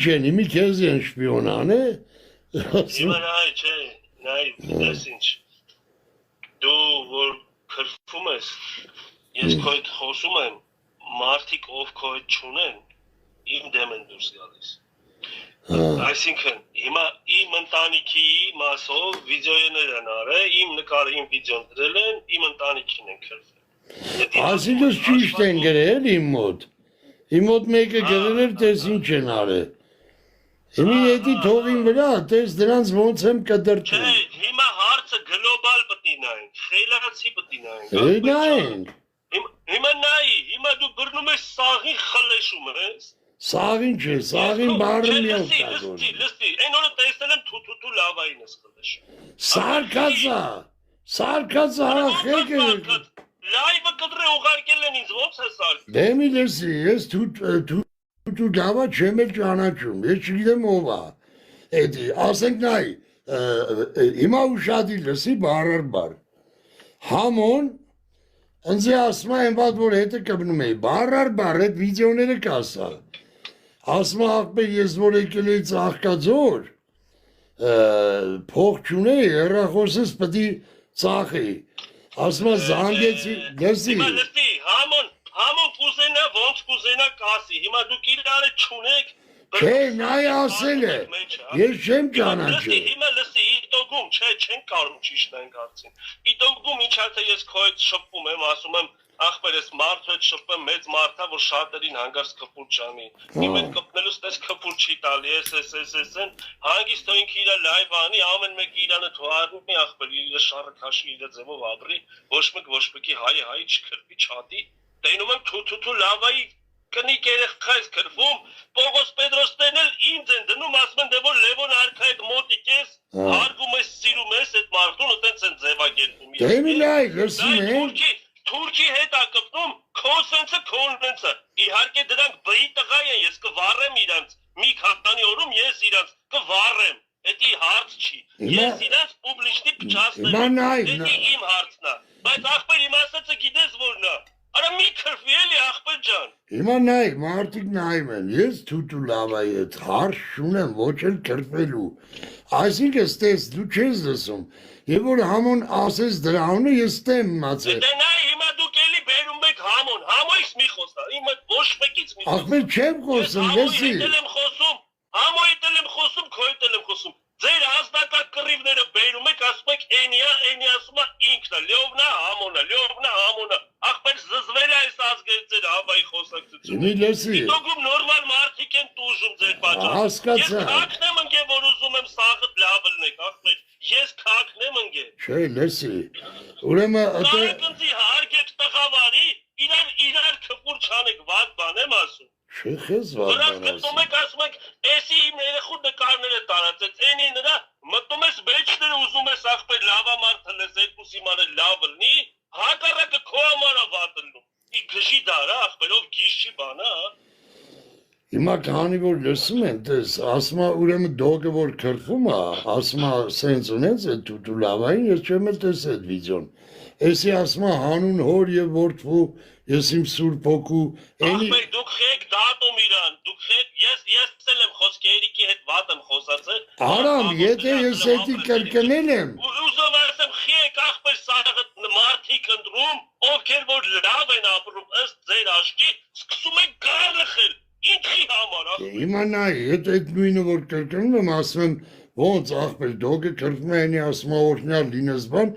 չեն, իմի քեզ են շպիոնան է։ Հիմա նայ, դες ինչ։ Դու որ քրվում ես, ես քո հետ խոսում եմ, մարդիկ ով քո հետ չունեն, իմ դեմ են դուրս գալիս։ Այսինքն, հիմա իմ ընտանիքի մասով վիդեոներ են արել, իմ նկարը իմ վիդեոն դրել են, իմ ընտանիքին են քրվել։ Այսինքն ճիշտ են գրել իմ մոտ։ Իմ մոտ մեկը գրել էր, տես ինչ են արել։ Հիմի էդի թողին վրա, տես դրանց ոնց եմ կդրտում։ Չէ, հիմա հարցը գլոբալ պտի նայենք, խելացի պտի նայենք։ Նայենք։ Հիմա նայ, հիմա դու բռնում ես սաղին խլեշում ես։ Սաղին չէ, սաղին բարը մի օգտագործի։ Լսի, այն օրը տեսել եմ թութու լավային ես խլեշում։ Սարկածա հարախեք է։ Լայվը կտրե ուղարկել են ինձ, ոնց է սարկը։ Դե մի լսի, ես թութու լավա չեմ էլ ճանաչում, ես չգիտեմ ով է։ Էդի, ասենք նայ, հիմա ուշադի լսի բարար։ Համոն Ընձի ասմա են վատ, որ հետը կբնում էի, բարար, հետ վիդեոները կասա, ասմա աղբեր ես որ եկել էի ծաղկաձոր, փող չունեի, հեռախոսս պտի ծախեի, ասմա զանգեցի, լսի։ Հիմա լսի, համոն կուզենա, ոնց կուզենա կասի, հիմա դուք իրար չունեք, Չէ, նայ ասել է, ես չեմ ճանաչել։ Հիմա լսի, իտոգում, չեն կարում ճիշտ են կարծին։ Իտոգում ինչ թե ես քո հետ շփվում եմ, ասում եմ, ախպեր ես մարդու հետ շփվում, մեծ մարդա, որ շատերին հանգարց քփուր չանի։ Իմ հետ կպնելուց տես քփուր չի տալի, էս, հանգիստ թող ինքը իր լայվ անի, ամեն մեկը իրանը թողարնի, ախպեր, իր շարը քաշի իր ձևով ապրի, ոչ մեկի հայ չքրվի, չատի։ Տենում եմ թութու լավայի կնիկ երեխա ես քրվում, Պողոս Պետրոսներն էլ ինձ են դնում, ասում են դե որ Լևոն Արքա հետ մոտիկ ես, հարգում ես, սիրում ես այդ մարդուն, այտենց են ձևակերպում։ Դե մի լայ, լսում են։ Թուրքի հետ ա կպնում, քո սենցը, քոննենցը։ Իհարկե դրանք բրի տղա են, ես կվառեմ իրանց, մի քանի օրում ես իրանց կվառեմ։ Էդի հարց չի։ Ես իրանց պուբլիչնի փչացնեմ։ Էդի իմ հարցն է։ Բայց ախպեր իմ ասածը գիտես որն է։ Արա մի քրվի էլի ախպեր ջան։ Հիմա նայ, մարդիկ նայում են, ես թութու լավայի հետ հարց չունեմ, ոչ էլ քրվելու։ Այսինքն ստես դու չես լսում։ Եվ որ համոն ասես դրանունը ես ստեմ իմացել։ Դե նայ, հիմա դուք էլի բերում եք համոյից մի խոսա, իմ այդ ոչ մեկից մի խոսա։ Ախպեր չեմ խոսում, լսի։ Համոյից եմ խոսում, քո հետ եմ խոսում։ Ձեր ազնական կռիվները բերում եք, ասում եք էնի ասում է ինքն է, լյովնա համոնը, ախպեր զզվել է այս ազգերի ձեր հավայի խոսակցությունը։ Մի լսի։ Իտոգում նորմալ մարդիկ են տուժում ձեր պատճառով։ Հասկացա։ Ես քակն եմ ընկե, որ ուզում եմ սաղըտ լավ լնեք, ախպեր, ես քակն եմ ընկե։ Չէ, լսի, ուրեմն Սաղըտնձի հարգեք տղավարի, իրար քպուր չանեք, վատ բան եմ ասում։ Չէ, խես վատ բան ասում։ Նրանց գտնում եք, ասում եք, էսի իմ երեխու նկարները տարածեց, էնի նրա, մտնում ես մեջները ուզում ես ախպեր լավա մարդը լես, երկուսի մանը լավ լնի, հակառակը քո համարա վատ լնում։ Ի գժի դարա, ախպերով գիշի բանա, Հիմա քանի որ լսում են, տես, ասում է ուրեմն դոգը որ քրվում է, ասում է սենց ունեց այդ թութու լավային, ես չեմ էլ տեսել այդ վիդեոն։ Էսի ասում է հանուն հոր եւ որդու, ես իմ սուրբ հոգու, ախպեր դուք խեք դատում իրան, դուք խեք, ես էլ եմ խոսքի Երիկի հետ վատ եմ խոսացել։ Արամ, եթե ես էդի կրկնել եմ։ Ուզում ասեմ խեք ախպեր սաղըտ մարդիկ ընտրում, ովքեր որ լավ են ապրում ըստ ձեր աչքի, սկսում են գարխել։ Ինչի համար ախպեր։ Հիմա նայ, այդ նույնը որ կրկնում եմ, ասում եմ, ոնց ախպեր դոգը քրվում է, ասում է օրհնյալ լինես բան,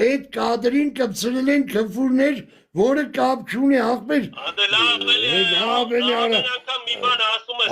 այդ կադրին կպցրել են քֆուրներ, որը կապ չունի ախպեր։ Լավ էլի արա։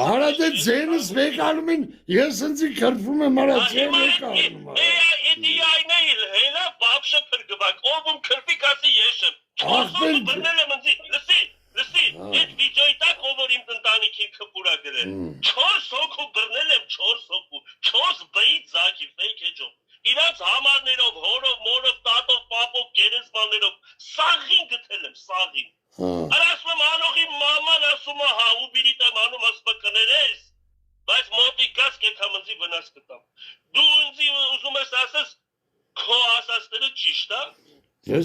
Արա դե ձենս վեկանում են, ես ընձի քրվում եմ, արա ձեն վեկանում եմ։ Էդի այն է իլ, հելա բապշը պրգվակ, ով քրվի կասի ես եմ։ Ախպեր բրնել եմ ընձի, լսի, այդ վիդեոյի տակ ով որ իմ տնտանիքին քպուրա գրել։ 4 հոգու բրնել եմ, 4 հոգու, 4 բրի ձակի, ֆեյք էջով։ Իրանց համարներով, հորով, մորով, տատով, պապով, գերեզմաներով, սաղին գտել եմ, սաղին։ Արա ասում եմ, անողի մաման ասում է, հա, ու բիրիտ եմ անում, ասում է կներես, բայց մոտի գաս կետ համնձի վնաս կտամ։ Դու ընձի ուզում ես ասես, քո ասասները ճիշտ է,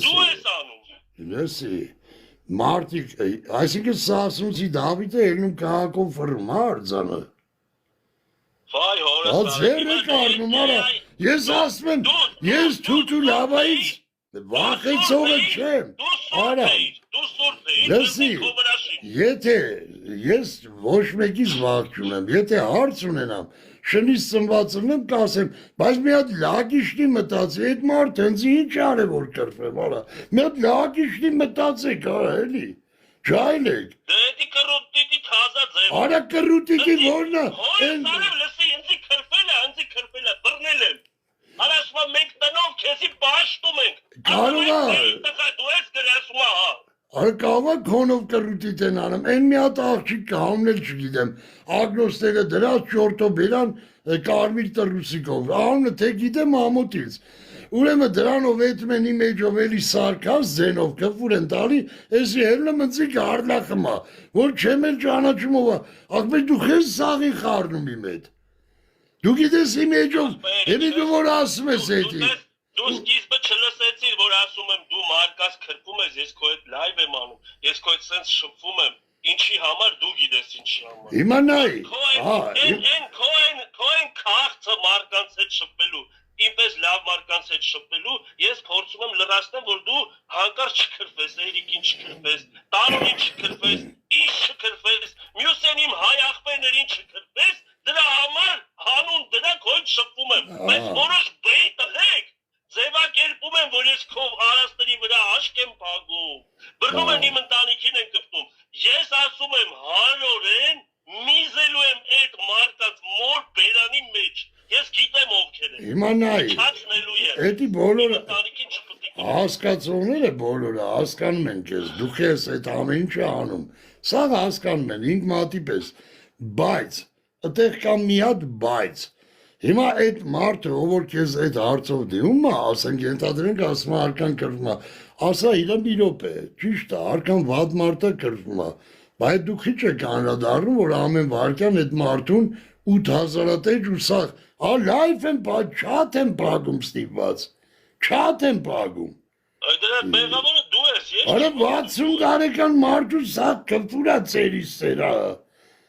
դու ես անում։ Լսի, մարդիկ, այսինքն սա ասումցի Դավիթը ելնում կահակով ֆրում, արձանը։ Վայ Ձերը կառնում արա, ես ասում եմ, ես թութու լավայից վախեցողը չեմ, արա, լսի, եթե ես ոչ մեկից վախ չունեմ, եթե հարց ունենամ, շնից ծնված ունեմ, կասեմ, բայց մի հատ լագիշնի մտածի, այդ մարդ հենց ինչ արե որ կրվեմ, արա, մի հատ լագիշնի մտածեք, արա, էլի, ջայլեք, դետի կրուտիտի թազա ձև արա կրուտիկի որնա, Արաշվա մենք տնով քեզի պաշտում ենք։ Կարող է։ Դու ես գրասում հա։ Արա կավա քոնով կրուտիտ են անում, են մի հատ աղջիկ կհամն էլ չգիտեմ, ագնոստերը դրած ճորտո բերան կարմիր տրուսիկով, անունը թե գիտեմ ամոտից, ուրեմն դրանով էտմենի մեջով էլի սարկած ձենով կվուր են տալի, էսի հելը մծիկ հարլախմա, որ չեմ էլ ճանաչում ովա, աղբեր դու խես սաղի խարնում իմ հետ, դու գիտես իմ էջով, էլի դու որ ասում ես էտի, Դու սկիզբը չլսեցիր, որ ասում եմ դու մարկաս քրվում ես, ես քո հետ լայվ եմ անում, ես քո հետ սենց շփվում եմ, ինչի համար դու գիտես ինչի համար։ Հիմա նայ, քո են քաղցը մարկանց հետ շփվելու, ինպես լավ մարկանց հետ շփվելու, ես փորձում եմ լրացնել, որ դու հանկարծ չքրվես, Էրիկին չքրվես, Տարոնին չքրվես, ինչ չքրվես, մյուսեն իմ հայ աղբերներին չքրվես, դրա համար հանուն դրա քո հետ շփվում եմ, բայց որոշ բեի տղեկ ձևակերպում են, որ ես քո հարաստերի վրա աշկ եմ փագում, բռնում են իմ ընտանիքին են կպտում, ես ասում եմ հարորեն միզելու եմ այդ մարդած մոր բերանի մեջ, ես գիտեմ ովքեր են, հիմա նայ, էդի բոլորը, հասկացողները բոլորը հասկանում են կեզ, դուք ես այդ ամեն ինչը անում, սաղ հասկանում են, ինք մատի պես, բայց, ըտեղ կա մի հատ բայց, Հիմա այդ մարդը, ով որ քեզ այդ հարցով դիմում է, ասենք ենթադրենք ասում է արքան կրվում է, ասա իրը մի րոպե, ճիշտ է, արքան վատ մարդը կրվում է, բայց դու քիչ եք անդրադառնում, որ ամեն վարքյան այդ մարդուն 8000 տեջ ու սաղ, լայվ եմ, չաթ եմ պագում ստիպված, չաթ եմ պագում։ Դրա բեղավորը դու ես, ես։ Արա 60 տարեկան մարդու սաղ կպուրա ծերիս սերա։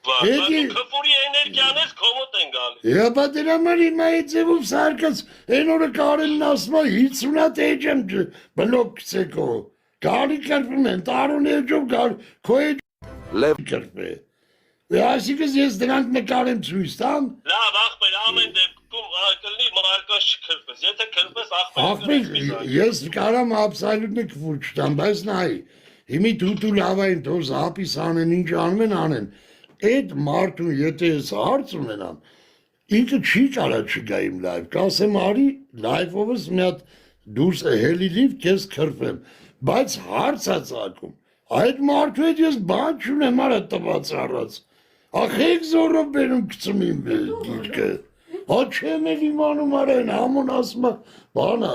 Քֆուրի էներգիան ես քոմոտ են գալի։ Եբա դրա մար հիմա այդ ձևով սարկած, են օրը կարենն ասում է 50 էջ եմ բլոկ կցեկո, գալի կրպում են, տարուն էջով գալ, քո էջ կրպ է։ Այսիկս ես դրանք նկարեմ ծույս տամ։ Լավ, աղբեր, ամեն դեպքում կլնի մարկաշ չքրպես, եթե քրպես աղբեր, ես կարամ աբսալյուտնի կվուր չտամ, բայց նայի, հիմի թութու լավային թոզ հապիս անեն, ինչ անում են անեն, Այդ մարդուն եթե ես հարց ունենամ, ինքը չի կարա չգա իմ լայվ, կասեմ արի լայվովս մի հատ դուրս հելիլիվ կեզ քրվեմ, բայց հարց է ծակում, այդ մարդու հետ ես բան չունեմ արա տված առած, ախեք զորով բերում կծում իմ գիրկը, չեմ էլ իմանում արա են համոն ասում է, բանա,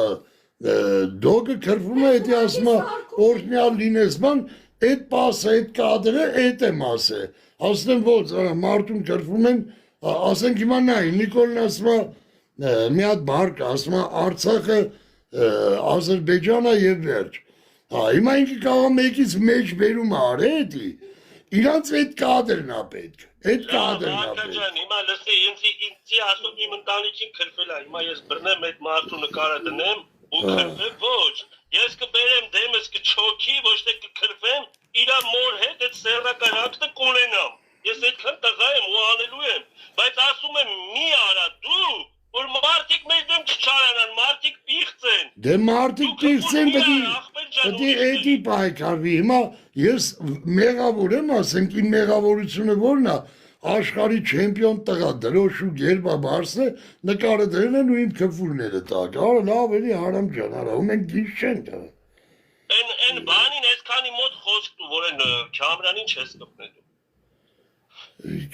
դոգը քրվում է, հետի ասում է, օրհնյալ լինես բան, այդ պասը, այդ կադրը, այդ եմ ասե, ասեմ ոչ, մարդուն կրվում են, ասենք հիմա նայ, Նիկոլն ասում է, մի հատ բարգ, ասում է, Արցախը, Ադրբեջանը և վերջ, հիմա ինքը կաղա մեկից մեջ բերում արե էդի, իրանց այդ կադրն է պետք, այդ կադրն է պետք։ Հիմա լսի, ինձի ասում իմ ընտանիքին քրվել է, հիմա ես բրնեմ այդ մարդու նկարը դնեմ ու քրվեմ ոչ, ես կբերեմ դեմս կչոքի, ոչ թե կքրվեմ, իրա մոր հետ այդ սերական ակտը կունենամ, ես այդքան տղա եմ ու անելու եմ, բայց ասում եմ մի արա դու, որ մարդիկ մեր դեմ չչարանան, մարդիկ պիղծ են։ Դե մարդիկ պիղծ են պետի էդի պայքարվի, հիմա ես մեղավոր եմ, ասենք իմ մեղավորությունը որն է, աշխարհի չեմպիոն տղա դրոշ ու գերբա բարսը նկարը դրել են ու իմ քֆուրները տակ, արա լավ էլի հարամ ջան, արա ու մենք գիշ չենք արա։ Են բանին այսքանի մոտ խոսք դու, որ են Քամրանին չես կպնելու։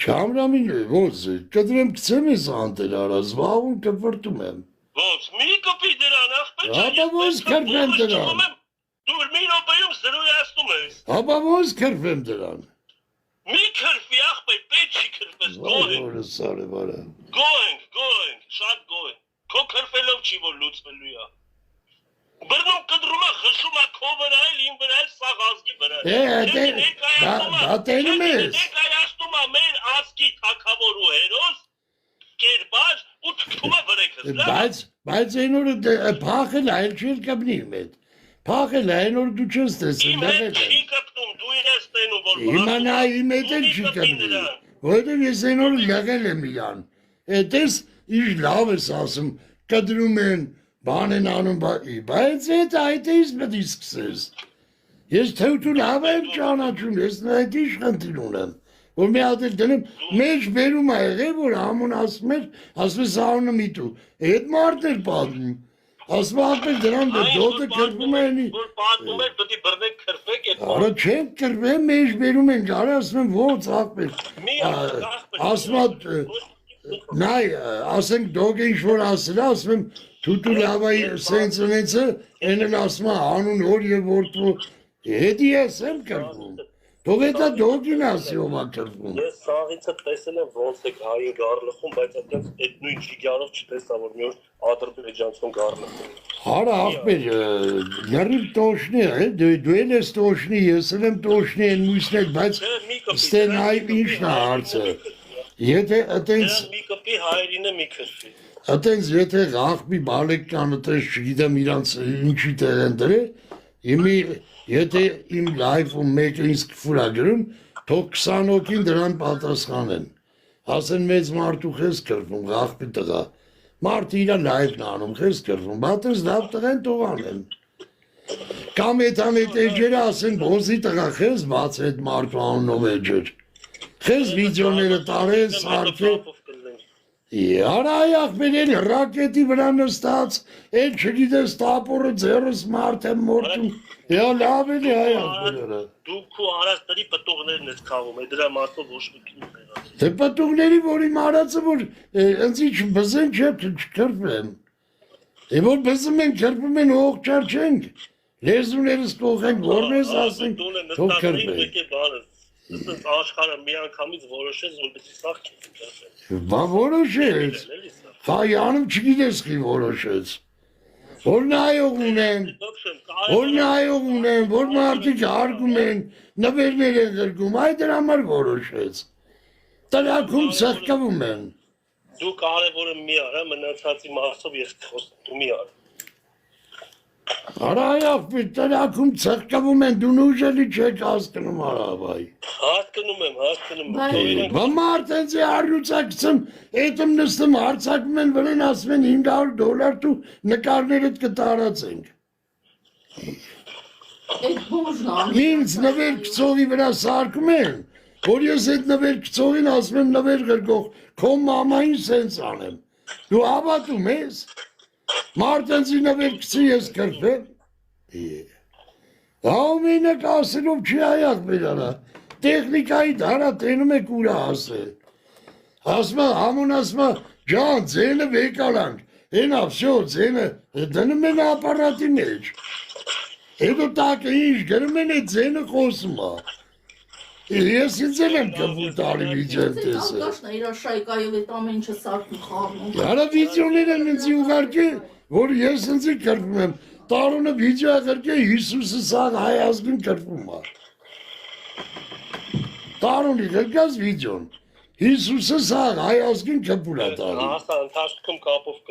Քամրանին ոնց կդրեմ կցեմ ես անտել արա, զբաղում կվրտում եմ։ Ոնց մի կպի դրան ախպետ ջան։ Հապա ոնց քրվեմ դրան։ Դու մի րոպեում զրոյացնում ես։ Հապա ոնց քրվեմ դրան։ Մի քրվի ախպետ, պետք չի քրվես, գոհենք, շատ գոհենք, քո քրվելով չի որ լուծվելու է։ Բռնում կդրում է, խշում է քո վրա էլ, իմ վրա էլ, սաղ ազգի վրա։ Դա տենում ես։ Ներկայացնում է մեր ազգի թագավոր ու հերոս, Բայց այն օրը փախել այլ չէր կապնի մետ։ Փախել այն օրը դու չես տեսել Իմ հետ չի կպտում, դու ես տենում, որ Հիմա նա իմ հետ էլ չի կապնի։ Որովհետև ես այն օրը եղել եմ իրան։ Էտես ինչ լավ ես ասում, կդրում են, բան են անում, բայց այդ էս պետք է սկսես։ Ես թեուտու լավ եմ ճանաչում, ես այդ ինչ խնդիր ունեմ։ Որ մի հատ էլ դնեմ, մեջ բերում է եղել, որ համուն ասում էր, ասում է սաղունը միտու։ Այդ մարդ էր պատմում։ Ասում է ապել դրան դոտը կրպում է ենի։ Որ պատմում էր, պետք է բրնեք կրպեք այդ Արա չեն կրպեմ, մեջ բերում են գարը, ասում եմ ոնց ապել։ Ասում է, նայ, ասենք դոգ է ինչ-որ ասել, ասում եմ, թուտու լավայի սենց ունեցը, են էլ ասում է, անուն հոր և որդու, հետի ես եմ կրպում։ Թող հետա դոգին ասի ով է կրպում։ Ես սաղիցը տեսել եմ ոնց եք հային գարլխում, բայց այդ նույն ժիգյարով չտեսա, որ մի օր ադրբեջանցուն գարլխում։ Հարա աղբեր, լրիվ տոշնի է, դու էլ ես տոշնի, ես էլ եմ տոշնի են մույսն էլ, բայց ստեն այվ ինչն է հարցը։ Եթե ըտենց մի կպի հայերին է մի քրվի։ Ըտենց եթե աղբի բալեք կան ըտենց չգիտեմ իրանց ինչի տեղ են դրել, եթե իմ լայվում մեկը ինձ կվուր է գրում, թող 20 հոգին դրան պատասխանեն։ Ասեն մեծ մարդու խես կրվում, աղբի տղա։ Մարդը իրա լայվն անում, խես կրվում, բատենց լավ տղեն թող անեն։ Կամ եթան էտ էջերը ասեն, բոզի տղա խես բաց այդ մարդու անունով էջեր։ Խես վիդեոները տարեն, սարքել։ Արա աղբեր էլ ռակետի վրա նստած, էլ չգիտես տապորը ձերս մարդ եմ մորտում, լավ էլ է այ աղբերերը։ Դու քու արածների պտուղներն ես կաղում, է դրա մարդով ոչ մի կին մեղած։ Թե պտուղների, որ իմ արածը, որ ընձ ինչ բզեն չէ, չկրպեմ։ Որ բզում են, կրպում են, հողջար չենք, լեզուներս կողենք, որն ես ասենք, թող կրպենք։ Աշխարհը մի անգամից որոշեց, որպեսզի սաղ քեզ կրպեն։ Բա որոշեց։ Հայանում չգիտես խի որոշեց։ Որ նայող ունեն, որ մարդիկ հարգում են, նվերներ են գրգում, այդ դրա համար որոշեց։ Տրակում սխկվում են։ Դու կարևորը մի արա, մնացածի մարդով ես խոսում, դու մի արա։ Արա աղբեր, տրակում սխկվում են, դու նուժելի չեք հասկնում արավայ։ Հասկնում եմ։ Բա մարդ ենք է առյուծակցում, էտում նստում հարցակում են վրեն ասում են $500 դու նկարներդ կտարացենք։ Ինձ նվեր կծողի վրա սարկում են, որ ես այդ նվեր կծողին ասում եմ նվեր գրգող, քո մամային սենց անեմ։ Դու հավատում ես, մարդ ենցի նվեր կծի ես կրպեմ։ Ամենակ ասելով չի այակ բերարա, տեխնիկայի դարա տենում եք ուրա ասել։ Ասմա, համուն ասմա, ջան, ձենը վեկալանք, ենա, վսյո, ձենը դնում են ապարատի մեջ։ Հետո տակը ինչ գրում են այդ ձենը խոսում է։ Ես ինձ էլ եմ կվուր տարի վիդյոն տեսել։ Իրա շայկայով էտ ամեն ինչը սարքում խաղնում։ Արա վիդյոներ են ինձ ուղարկել, որ ես ինձ կրպում եմ։ Տարոնը վիդյո աղարկել Հիսուսը սաղ հայ ազգին կրպում է։ Տարոնի գրկած վիդյոն։ Հիսուսը սաղ հայ ազգին կրպում է տարի։ Հասա ընթացքում կապով